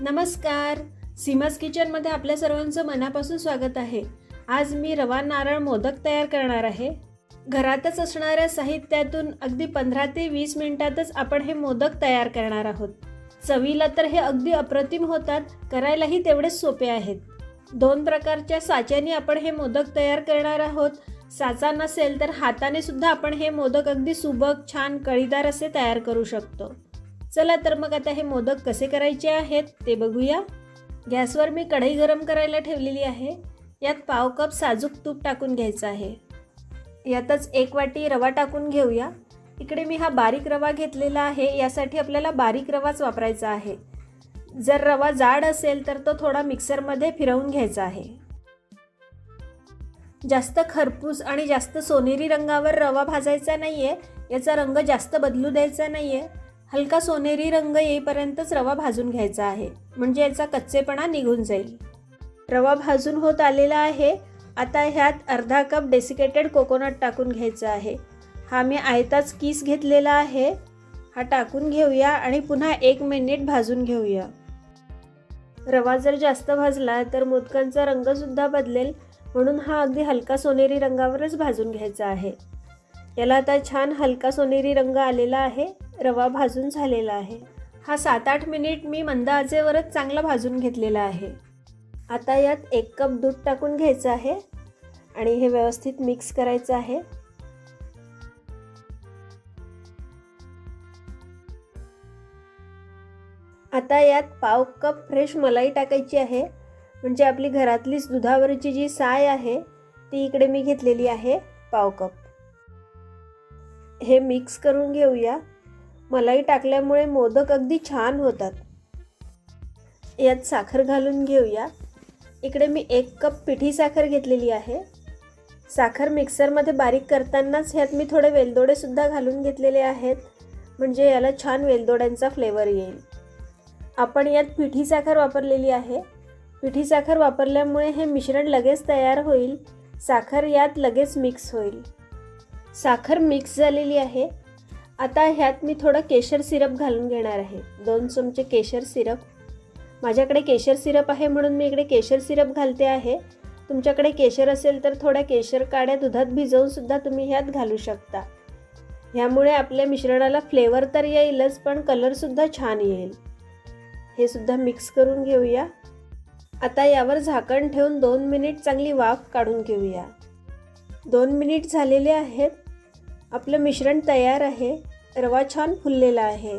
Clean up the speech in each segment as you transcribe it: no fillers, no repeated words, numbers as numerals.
नमस्कार. सीमाज किचनमध्ये आपल्या सर्वांचं मनापासून स्वागत आहे. आज मी रवा नारळ मोदक तयार करणार आहे. घरातच असणाऱ्या साहित्यातून अगदी 15 ते 20 मिनिटातच आपण हे मोदक तयार करणार आहोत. चवीला तर हे अगदी अप्रतिम होतात, करायलाही तेवढेच सोपे आहेत. 2 प्रकारच्या साच्याने आपण हे मोदक तयार करणार आहोत. साचा नसेल तर हाताने सुद्धा आपण हे मोदक अगदी सुबक, छान कळीदार असे तयार करू शकतो. चला तर मग आता हे मोदक कसे करायचे आहेत ते बघूया. गॅसवर मी कढई गरम करायला ठेवलेली आहे. यात पाव कप साजूक तूप टाकून घ्यायचं आहे. यातच 1 वाटी रवा टाकून घेऊया. इकडे मी हा बारीक रवा घेतलेला आहे. यासाठी आपल्याला बारीक रवाच वापरायचा आहे. जर रवा जाड असेल तर तो थोडा मिक्सरमध्ये फिरवून घ्यायचा आहे. जास्त खरपूस आणि जास्त सोनेरी रंगावर रवा भाजायचा नाहीये. याचा रंग जास्त बदलू द्यायचा नाहीये. हलका सोनेरी रंग येईपर्यंतच रवा भाजून घ्यायचा आहे, म्हणजे याचा कच्चेपणा निघून जाईल. रवा भाजून होत आलेला आहे. आता ह्यात अर्धा कप डेसिकेटेड कोकोनट टाकून घ्यायचा आहे. हा मी आयताच किस घेतलेला आहे. हा टाकून घेऊया आणि पुन्हा 1 मिनिट भाजून घेऊया. रवा जर जास्त भाजला तर मोदकांचा रंगसुद्धा बदलेल, म्हणून हा अगदी हलका सोनेरी रंगावरच भाजून घ्यायचा आहे. याला आता छान हलका सोनेरी रंग आलेला आहे. रवा भाजून झालेला आहे. हा 7-8 मिनिट मी मंद आचेवरच चांगला भाजून घेतलेला आहे. आता यात 1 कप दूध टाकून घ्यायचं आहे आणि हे व्यवस्थित मिक्स करायचं आहे. आता यात पाव कप फ्रेश मलाई टाकायची आहे, म्हणजे आपली घरातलीच दुधावरची जी साय आहे ती इकडे मी घेतलेली आहे पाव कप. हे मिक्स करून घेऊया. मलाई टाकल्यामुळे मोदक अगदी छान होतात. यात साखर घालून घेऊया. इकडे मी 1 कप पिठी साखर घेतलेली आहे. साखर मिक्सरमध्ये बारीक करतानाच ह्यात मी थोडे वेलदोडे सुद्धा घालून घेतलेले आहेत, म्हणजे याला छान वेलदोड्यांचा फ्लेवर येईल. आपण यात पिठी साखर वापरलेली आहे. पिठी साखर वापरल्यामुळे हे मिश्रण लगेच तयार होईल. साखर यात लगेच मिक्स होईल. साखर मिक्स झालेली आहे. आता ह्यात मी थोडं केशर सिरप घालून घेणार आहे. 2 चमचे केशर सिरप. माझ्याकडे केशर सिरप आहे म्हणून मी इकडे केशर सिरप घालते आहे. तुमच्याकडे केशर असेल तर थोड्या केशर काड्या दुधात भिजवून सुद्धा तुम्ही ह्यात घालू शकता. ह्यामुळे आपल्या मिश्रणाला फ्लेवर तर येईलच, पण कलरसुद्धा छान येईल. हे सुद्धा मिक्स करून घेऊया. आता यावर झाकण ठेवून 2 मिनिट चांगली वाफ काढून घेऊया. 2 मिनिट झालेले आहेत. आपलं मिश्रण तयार आहे. रवा छान फुललेला आहे.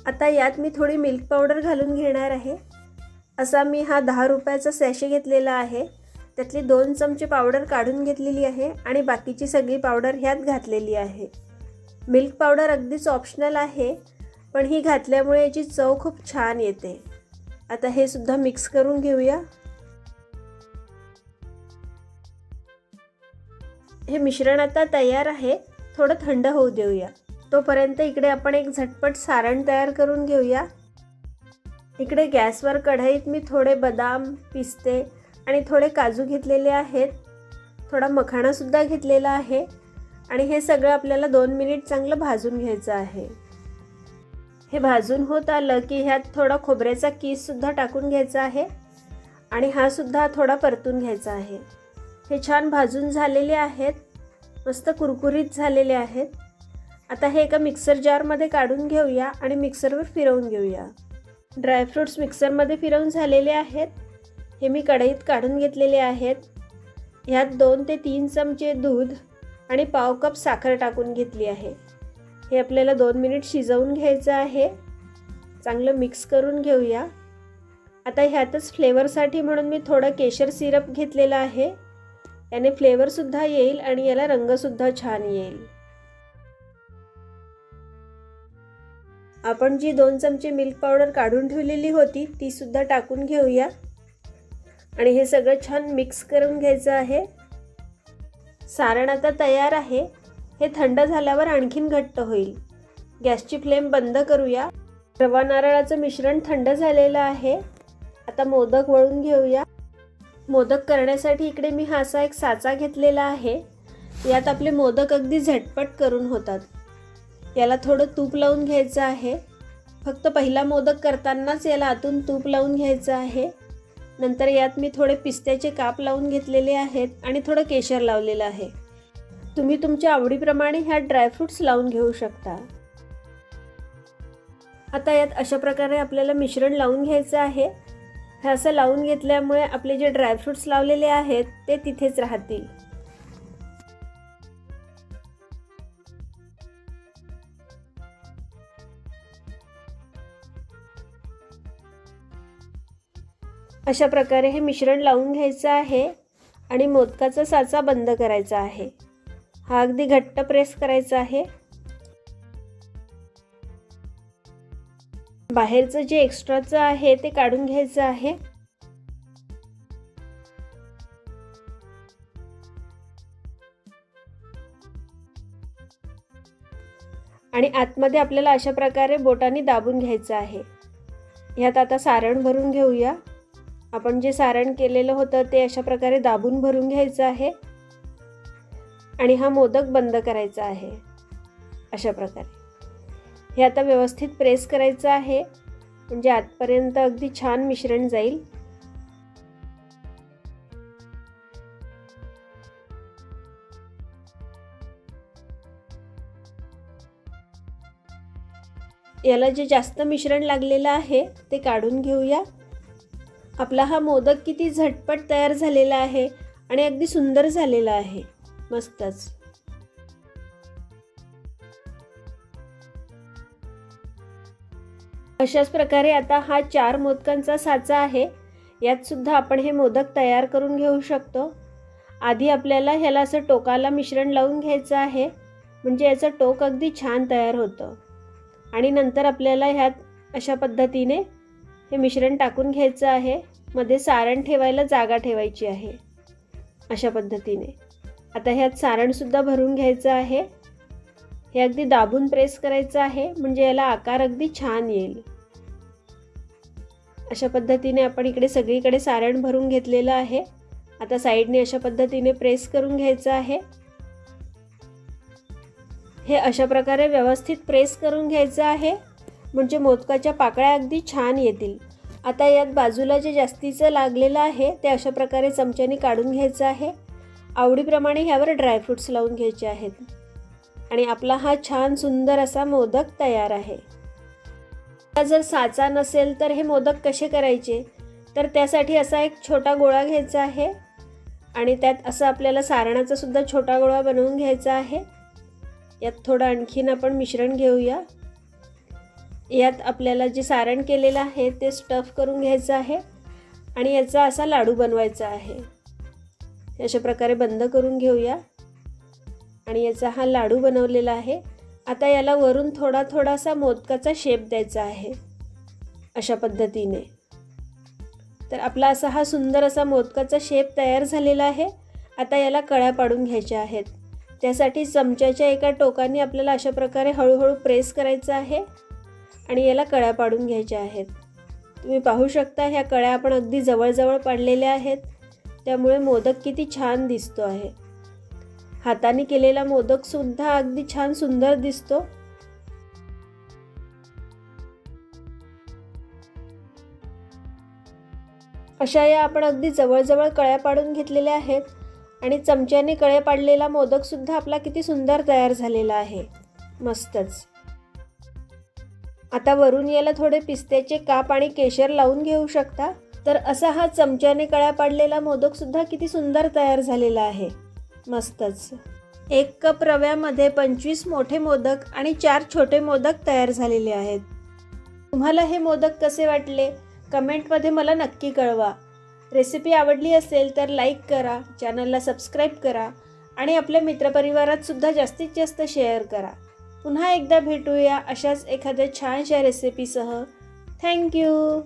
आता यात मी थोडी मिल्क पावडर घालून घेणार आहे. असा मी हा 10 रुपयाचा सॅशे घेतलेला आहे. त्यातली 2 चमचे पावडर काढून घेतलेली आहे आणि बाकीची सगळी पावडर ह्यात घातलेली आहे. मिल्क पावडर अगदीच ऑप्शनल आहे, पण ही घातल्यामुळे याची चव खूप छान येते. आता हे सुद्धा मिक्स करून घेऊया. हे मिश्रण आता तयार आहे. थोडं थंड होऊ देऊया. तोपर्यंत इकडे आपण एक झटपट सारण तयार करून घेऊया. इकडे गॅसवर कढईत मी थोडे बदाम, पिस्ते आणि थोडे काजू घेतलेले आहेत. थोडा मखाणासुद्धा घेतलेला आहे आणि हे सगळं आपल्याला 2 मिनिट चांगलं भाजून घ्यायचं आहे. हे भाजून होत आलं की ह्यात थोडा खोबऱ्याचा कीससुद्धा टाकून घ्यायचा आहे आणि हा सुद्धा थोडा परतून घ्यायचा आहे. हे छान भाजून झालेले आहेत. मस्त कुरकुरीत झालेले आहेत. आता हे एका मिक्सर जारमध्ये काढून घेऊया आणि मिक्सरवर फिरवून घेऊया. ड्रायफ्रूट्स मिक्सरमध्ये फिरवून झालेले आहेत. हे मी कढईत काढून घेतलेले आहेत. ह्यात 2 ते 3 चमचे दूध आणि पाव कप साखर टाकून घेतली आहे. हे आपल्याला 2 मिनिट शिजवून घ्यायचं आहे. चांगलं मिक्स करून घेऊया. आता ह्यातच फ्लेवरसाठी म्हणून मी थोडं केशर सिरप घेतलेलं आहे. याने फ्लेवरसुद्धा येईल आणि याला रंगसुद्धा छान येईल. आपण जी 2 चमचे मिल्क पावडर काढून ठेवलेली होती ती सुद्धा टाकून घेऊया आणि हे सगळं छान मिक्स करून घ्यायचं आहे. सारण आता तयार आहे. हे थंड झाल्यावर आणखीन घट्ट होईल. गॅसची फ्लेम बंद करूया. रवा नारळाचं मिश्रण थंड झालेलं आहे. आता मोदक वळून घेऊया. मोदक करण्यासाठी इकडे मी हा असा एक साचा घेतलेला आहे. यात आपले मोदक अगदी झटपट करून होतात. याला थोडं तूप लावून घ्यायचं आहे फक्त पहिला मोदक करतानाच याला आतून तूप लावून घ्यायचं आहे. नंतर यात मी थोडे पिस्त्याचे काप लावून घेतलेले आहेत आणि थोडं केशर लावलेलं आहे. तुम्ही तुमच्या आवडीप्रमाणे ह्यात ड्रायफ्रूट्स लावून घेऊ शकता. आता यात अशा प्रकारे आपल्याला मिश्रण लावून घ्यायचं आहे. हे असं लावून घेतल्यामुळे आपले जे ड्रायफ्रूट्स लावलेले आहेत ते तिथेच राहतील. अशा प्रकारे हे मिश्रण लावून घ्यायचं आहे आणि मोदकाचा साचा बंद करायचा आहे. हा अगदी घट्ट प्रेस करायचा आहे. बाहेरचं जे एक्स्ट्राचं आहे ते काढून घ्यायचं आहे. आणि आतमध्ये आपल्याला अशा प्रकारे बोटाने दाबून घ्यायचं आहे. ह्यात आता सारण भरून घेऊया. आपण जे सारण केलेलं होतं ते अशा प्रकारे दाबून भरून घ्यायचं आहे आणि हा मोदक बंद करायचा आहे. अशा प्रकारे हे आता व्यवस्थित प्रेस करायचं आहे, म्हणजे आतपर्यंत अगदी छान मिश्रण जाईल. याला जे जास्त मिश्रण लागलेलं आहे ते काढून घेऊया. आपला हा मोदक किती झटपट तयार झालेला आहे आणि अगदी सुंदर झालेला आहे. मस्तच. अशाच प्रकारे आता हा 4 मोदकांचा साचा आहे. यात सुद्धा आपण हे मोदक तयार करून घेऊ शकतो. आधी आपल्याला ह्याला असं टोकाला मिश्रण लावून घ्यायचं आहे, म्हणजे याचं टोक अगदी छान तयार होतं. आणि नंतर आपल्याला ह्यात अशा पद्धतीने हे मिश्रण टाकून घ्यायचं आहे. मध्ये सारण ठेवायला जागा ठेवायची आहे. अशा पद्धतीने आता ह्यात सारणसुद्धा भरून घ्यायचं आहे. हे अगदी दाबून प्रेस करायचं आहे, म्हणजे याला आकार अगदी छान येईल. अशा पद्धतीने आपण इकडे सगळीकडे सारण भरून घेतलेलं आहे. आता साईडने अशा पद्धतीने प्रेस करून घ्यायचं आहे. हे अशा प्रकारे व्यवस्थित प्रेस करून घ्यायचं आहे, म्हणजे मोदकाच्या पाकळ्या अगदी छान येतील. आता यात बाजूला जे जास्तीचं लागलेलं आहे ते अशा प्रकारे चमच्याने काढून घ्यायचं आहे. आवडीप्रमाणे ह्यावर ड्रायफ्रूट्स लावून घ्यायचे आहेत आणि आपला हा छान सुंदर असा मोदक तयार आहे. जर साचा नसेल तर हे मोदक कसे करायचे, तर त्यासाठी असा एक छोटा गोळा घ्यायचा आहे आणि त्यात असं आपल्याला सारणाचा सुद्धा छोटा गोळा बनवून घ्यायचा आहे. यात थोडं आणखीन आपण मिश्रण घेऊया. यात आपल्याला जे सारण केलेलं आहे ते स्टफ करून घ्यायचं आहे आणि याचा असा लाडू बनवायचा आहे. अशा प्रकारे बंद करून घेऊया आणि याचा हा लाडू बनवलेला आहे. आता याला वरून थोडासा मोदकाचा शेप द्यायचा आहे. अशा पद्धतीने तर आपला असा हा सुंदर असा मोदकाचा शेप तयार झालेला आहे. आता याला कळ्या पाडून घ्यायच्या आहेत. त्यासाठी चमच्याच्या एका टोकाने आपल्याला अशा प्रकारे हळूहळू प्रेस करायचं आहे आणि याला कळ्या पाडून घ्यायच्या आहेत. तुम्ही पाहू शकता ह्या कळ्या आपण अगदी जवळजवळ पाडलेल्या आहेत, त्यामुळे मोदक किती छान दिसतो आहे. हाताने केलेला मोदकसुद्धा अगदी छान सुंदर दिसतो. अशा या आपण अगदी जवळजवळ कळ्या पाडून घेतलेल्या आहेत आणि चमच्याने कळे पाडलेला मोदकसुद्धा आपला किती सुंदर तयार झालेला आहे. मस्तच. आता वरून याला थोडे पिस्त्याचे काप आणि केशर लावून घेऊ शकता. तर असा हा चमच्याने कळ्या पाडलेला मोदकसुद्धा किती सुंदर तयार झालेला आहे. मस्तच. 1 कप रव्यामध्ये 25 मोठे मोदक आणि 4 छोटे मोदक तयार झालेले आहेत. तुम्हाला हे मोदक कसे वाटले कमेंटमध्ये मला नक्की कळवा. रेसिपी आवडली असेल तर लाईक करा, चॅनलला सबस्क्राईब करा आणि आपल्या मित्रपरिवारात सुद्धा जास्तीत जास्त शेअर करा. पुन्हा एकदा भेटूया अशाच एखाद्या छानशा रेसिपीसह. थँक्यू.